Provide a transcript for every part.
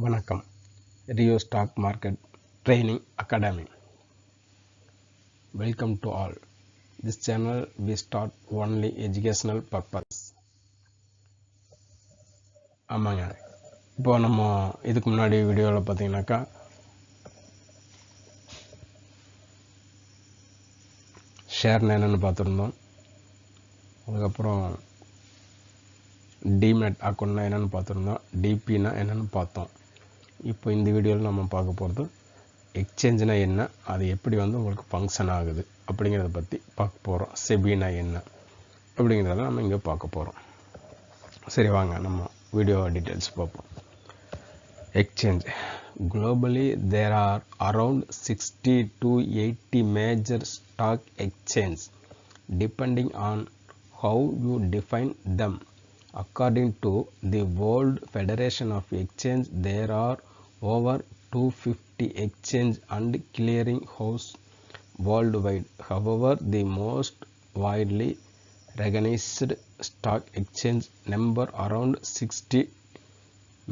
வணக்கம். Rio stock market training academy. Welcome to all. This channel we start only educational purpose. ஆமாங்க, இப்போ நம்ம இதுக்கு முன்னாடி வீடியோவில் பார்த்தீங்கன்னாக்கா ஷேர்னா என்னென்னு பார்த்துருந்தோம். அதுக்கப்புறம் டிமேட் அக்கௌண்ட்னா என்னென்னு பார்த்துருந்தோம். டிபின்னா என்னென்னு பார்த்தோம். இப்போ இந்த வீடியோவில் நம்ம பார்க்க போகிறது எக்ஸ்சேஞ்சுனா என்ன, அது எப்படி உங்களுக்கு ஃபங்க்ஷன் ஆகுது அப்படிங்கிறத பற்றி பார்க்க போகிறோம். செபினா என்ன அப்படிங்கிறத நம்ம இங்கே பார்க்க போகிறோம். சரி, வாங்க நம்ம வீடியோ டீட்டெயில்ஸ் பார்ப்போம். Exchange globally there are around 60 to 80 major stock exchange depending on how you define them. According to the World Federation of Exchange, there are over 250 exchange and clearing house worldwide. However, the most widely recognized stock exchange number around 60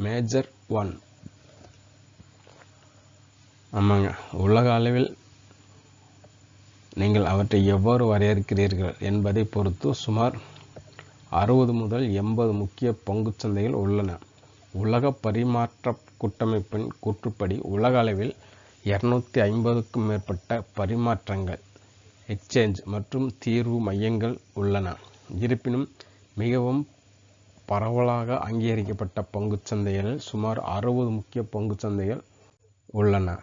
major one. ஆமாங்க, உலக அளவில் நீங்கள் அவற்றை எவ்வாறு வரையறுக்கிறீர்கள் என்பதை பொறுத்து சுமார் 60 முதல் 80 முக்கிய பங்குச்சந்தைகள் உள்ளன. உலக பரிமாற்ற கூட்டமைப்பின் கூற்றுப்படி உலக அளவில் 250க்கும் மேற்பட்ட பரிமாற்றங்கள் எக்ஸ்சேஞ்ச் மற்றும் தீர்வு மையங்கள் உள்ளன. இருப்பினும் மிகவும் பரவலாக அங்கீகரிக்கப்பட்ட பங்குச்சந்தைகளில் சுமார் 60 முக்கிய பங்குச்சந்தைகள் உள்ளன.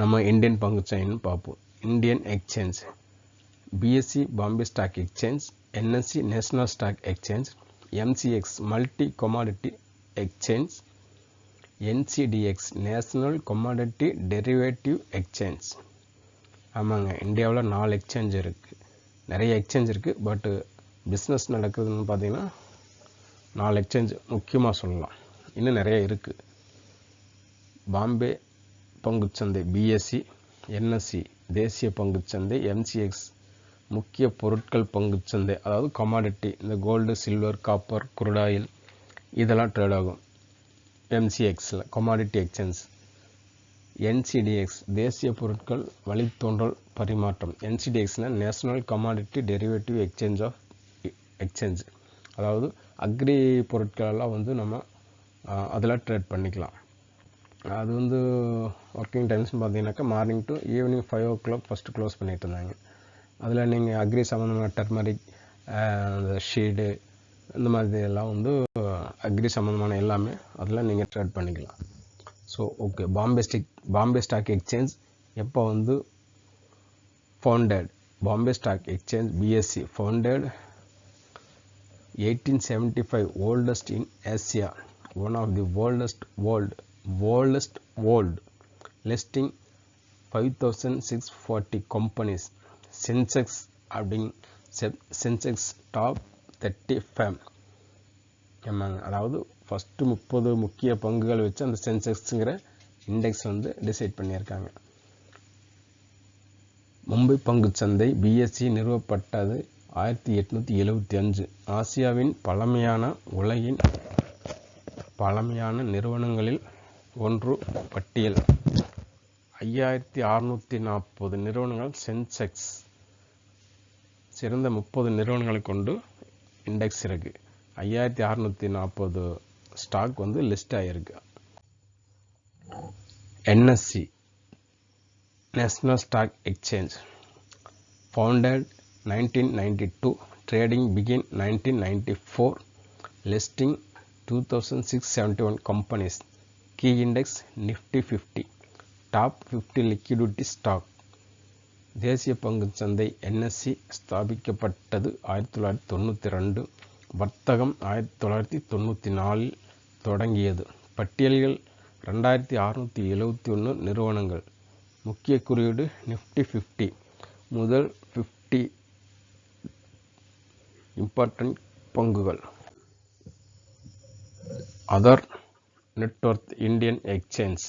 நம்ம இந்தியன் பங்குச்சந்தைன்னு பார்ப்போம். Indian exchange, BSE Bombay stock exchange, NSE national stock exchange, MCX multi commodity exchange, NCDEX national commodity derivative exchange. ஆமாங்க, இந்தியாவில் 4 எக்ஸ்சேஞ்ச் இருக்குது. நிறைய எக்ஸ்சேஞ்ச் இருக்குது, பட்டு பிஸ்னஸ் நடக்குதுன்னு பார்த்தீங்கன்னா 4 எக்ஸ்சேஞ்ச் முக்கியமாக சொல்லலாம். இன்னும் நிறைய இருக்குது. பாம்பே பங்குச்சந்தை பிஎஸ்சி, என்எஸ்சி தேசிய பங்குச்சந்தை, எம்சிஎக்ஸ் முக்கிய பொருட்கள் பங்குச்சந்தை, அதாவது கமாடிட்டி, இந்த கோல்டு, சில்வர், காப்பர், குருடாயில் இதெல்லாம் ட்ரேட் ஆகும் எம்சிஎக்ஸில், கமாடிட்டி எக்ஸ்சேஞ்ச். என்சிடிஎக்ஸ் தேசிய பொருட்கள் வழித்தோன்றல் பரிமாற்றம், என்சிடிஎக்ஸ்னால் national commodity derivative exchange of exchange, அதாவது அக்ரி பொருட்களெல்லாம் நம்ம அதில் ட்ரேட் பண்ணிக்கலாம். அது ஒர்க்கிங் டைம்ஸ்னு பார்த்தீங்கன்னாக்கா morning to evening 5 o'clock first close பண்ணிட்டு இருந்தாங்க. அதில் நீங்கள் அக்ரி சம்மந்தமான டர்மரிக், அந்த ஷீடு, இந்த மாதிரி எல்லாம் அக்ரி சம்மந்தமான எல்லாமே அதில் நீங்கள் ட்ரேட் பண்ணிக்கலாம். So okay, Bombay stock exchange எப்போ founded? Bombay stock exchange BSE founded 1875, oldest in Asia, one of the world listing 5640 companies. Sensex top 30 firm. அதாவது ஃபஸ்ட்டு 30 முக்கிய பங்குகள் வச்சு அந்த சென்செக்ஸுங்கிற இண்டெக்ஸ் டிசைட் பண்ணியிருக்காங்க. மும்பை பங்குச்சந்தை பிஎஸ்சி நிறுவப்பட்டது 1875. ஆசியாவின் உலகின் பழமையான நிறுவனங்களில் ஒன்று பட்டியல். 5640 நிறுவனங்கள் சென்செக்ஸ் சிறந்த 30 நிறுவனங்களை கொண்டு இண்டெக்ஸ் இருக்குது. 5640 ஸ்டாக் லிஸ்ட் ஆகிருக்கு. NSE national stock exchange founded 1992, trading begin 1994, listing 2671 companies. Key index Nifty 50, top 50 liquidity stock. தேசிய பங்குச்சந்தை என்எஸ்சி ஸ்தாபிக்கப்பட்டது 1992, வர்த்தகம் 1994 தொடங்கியது. பட்டியல்கள் 2671 நிறுவனங்கள். முக்கிய குறியீடு நிஃப்டி 50. முதல் 50 இம்பார்ட்டன்ட் பங்குகள். அதர் நெட்வொர்த் இந்தியன் எக்ஸ்சேஞ்ச்,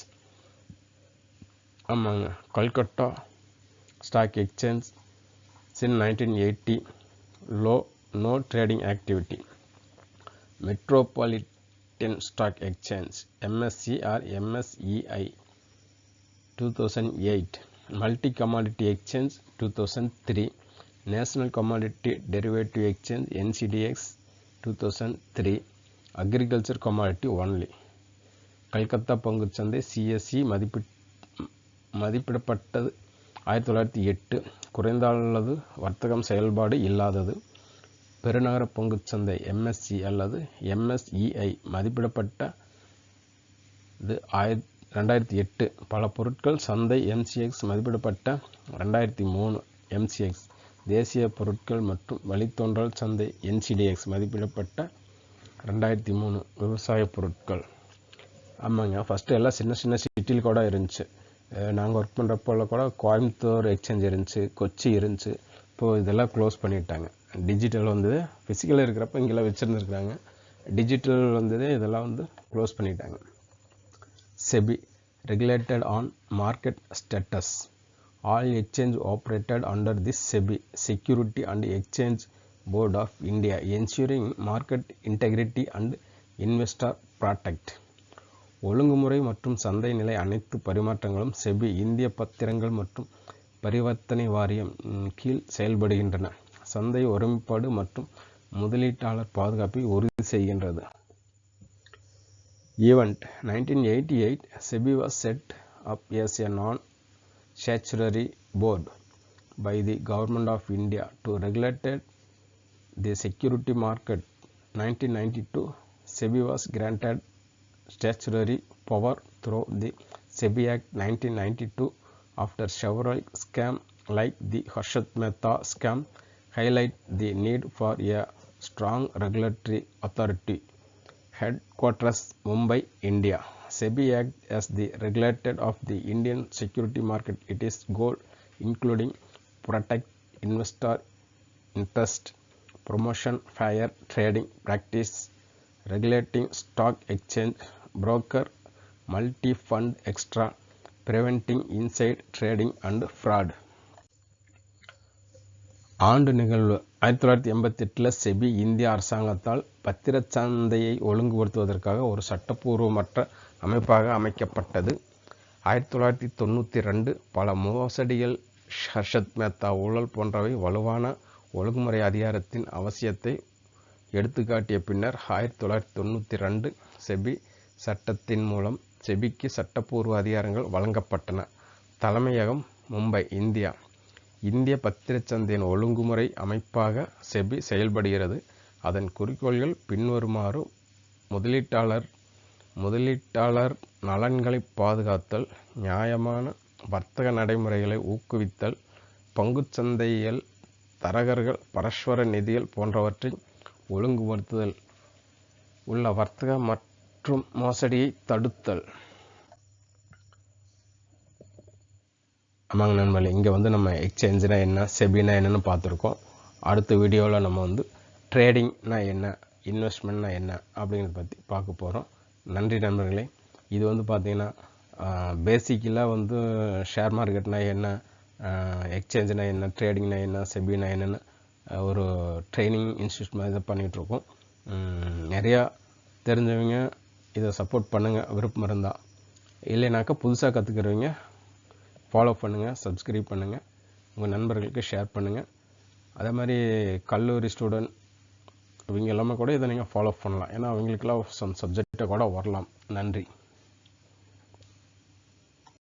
ஆமாங்க, Calcutta stock exchange since 1980, no trading activity. Metropolitan Indian Stock Exchange MSCI or MSEI 2008, Multi Commodity Exchange 2003, National Commodity Derivative Exchange NCDX 2003, Agriculture Commodity only. Calcutta பங்குச்சந்தை CSE மதிப்பிடப்பட்டது 1908, குறைந்த அளவு வர்த்தகம் செயல்பாடு இல்லாதது. பெருநகர பங்குச்சந்தை MSC அல்லது MSEI மதிப்பிடப்பட்டது 2008, பல பொருட்கள் சந்தை MCX மதிப்பிடப்பட்ட 2003, MCX தேசிய பொருட்கள் மற்றும் வழித்தோன்றல் சந்தை NCDX மதிப்பிடப்பட்ட 2003, விவசாய பொருட்கள். ஆமாங்க, ஃபஸ்ட்டு எல்லாம் சின்ன சின்ன சிட்டியில் கூட இருந்துச்சு. நாங்கள் ஒர்க் பண்ணுறப்போல கூட கோயம்புத்தூர் எக்ஸ்சேஞ்ச் இருந்துச்சு, கொச்சி இருந்துச்சு. இப்போது இதெல்லாம் க்ளோஸ் பண்ணிட்டாங்க. டிஜிட்டல் வந்தது, ஃபிசிக்கலாக இருக்கிறப்ப இங்கெல்லாம் வச்சுருந்துருக்குறாங்க. டிஜிட்டல் வந்தது, இதெல்லாம் க்ளோஸ் பண்ணிட்டாங்க. SEBI regulated on market status. All exchange operated under this SEBI Security and Exchange Board of India, ensuring market integrity and investor protect. ஒழுங்குமுறை மற்றும் சந்தை நிலை அனைத்து பரிமாற்றங்களும் செபி இந்திய பத்திரங்கள் மற்றும் பரிவர்த்தனை வாரியம் கீழ் செயல்படுகின்றன. சந்தை ஒருமைப்பாடு மற்றும் முதலீட்டாளர் பாதுகாப்பை உறுதி செய்கின்றது. Event 1988, SEBI was set up as a non-statutory board by the Government of India to regulate the security market. 1992, SEBI was granted statutory power through the SEBI Act 1992 after several scams like the Harshad Mehta scam highlight the need for a strong regulatory authority. Headquarters Mumbai, India. SEBI Act as the regulator of the Indian security market. It is goal including protect investor interest, promotion fair trading practice, regulating stock exchange, broker, multi-fund extra, preventing inside trading and fraud. ஆண்டு நிகழ்வு 1988 SEBI இந்திய அரசாங்கத்தால் பத்திரச் சந்தையை ஒழுங்குபடுத்துவதற்காக ஒரு சட்டப்பூர்வமற்ற அமைப்பாக அமைக்கப்பட்டது. 1992 பல மோசடிகள், ஹர்ஷத் மேத்தா ஊழல் போன்றவை வலுவான ஒழுங்குமுறை அதிகாரத்தின் அவசியத்தை எடுத்துக்காட்டிய பின்னர் 1992 செபி சட்டத்தின் மூலம் செபிக்கு சட்டப்பூர்வ அதிகாரங்கள் வழங்கப்பட்டன. தலைமையகம் மும்பை, இந்தியா. இந்திய பத்திரச்சந்தையின் ஒழுங்குமுறை அமைப்பாக செபி செயல்படுகிறது. அதன் குறிக்கோள்கள் பின்வருமாறு: முதலீட்டாளர் நலன்களை பாதுகாத்தல், நியாயமான வர்த்தக நடைமுறைகளை ஊக்குவித்தல், பங்குச்சந்தையில் தரகர்கள், பரஸ்பர நிதிகள் போன்றவற்றை ஒழுங்குபடுத்துதல், உள்ள வர்த்தக மற்றும் மோசடியை தடுத்தல். ஆமாங்க நண்பர்களே, இங்கே நம்ம எக்ஸ்சேஞ்சுனா என்ன, செபினா என்னன்னு பார்த்துருக்கோம். அடுத்த வீடியோவில் நம்ம ட்ரேடிங்னா என்ன, இன்வெஸ்ட்மெண்ட்னா என்ன அப்படிங்கிறத பற்றி பார்க்க போகிறோம். நன்றி நண்பர்களே. இது பார்த்திங்கன்னா பேசிக்கலாக ஷேர் மார்க்கெட்னா என்ன, எக்ஸ்சேஞ்சுனா என்ன, ட்ரேடிங்னா என்ன, செபினா என்னென்னு ஒரு ட்ரைனிங் இன்ஸ்டியூட் மாதிரி தான் பண்ணிகிட்ருக்கோம். நிறையா தெரிஞ்சவங்க இதை சப்போர்ட் பண்ணுங்கள், விருப்பம் இருந்தால். இல்லைனாக்கா புதுசாக கற்றுக்கிறவங்க ஃபாலோ பண்ணுங்கள், சப்ஸ்கிரைப் பண்ணுங்கள், உங்கள் நண்பர்களுக்கு ஷேர் பண்ணுங்கள். அதே மாதிரி கல்லூரி ஸ்டூடெண்ட் இவங்க எல்லாமே கூட இதை நீங்கள் ஃபாலோ பண்ணலாம். ஏன்னா அவங்களுக்கெல்லாம் சப்ஜெக்டை கூட வரலாம். நன்றி.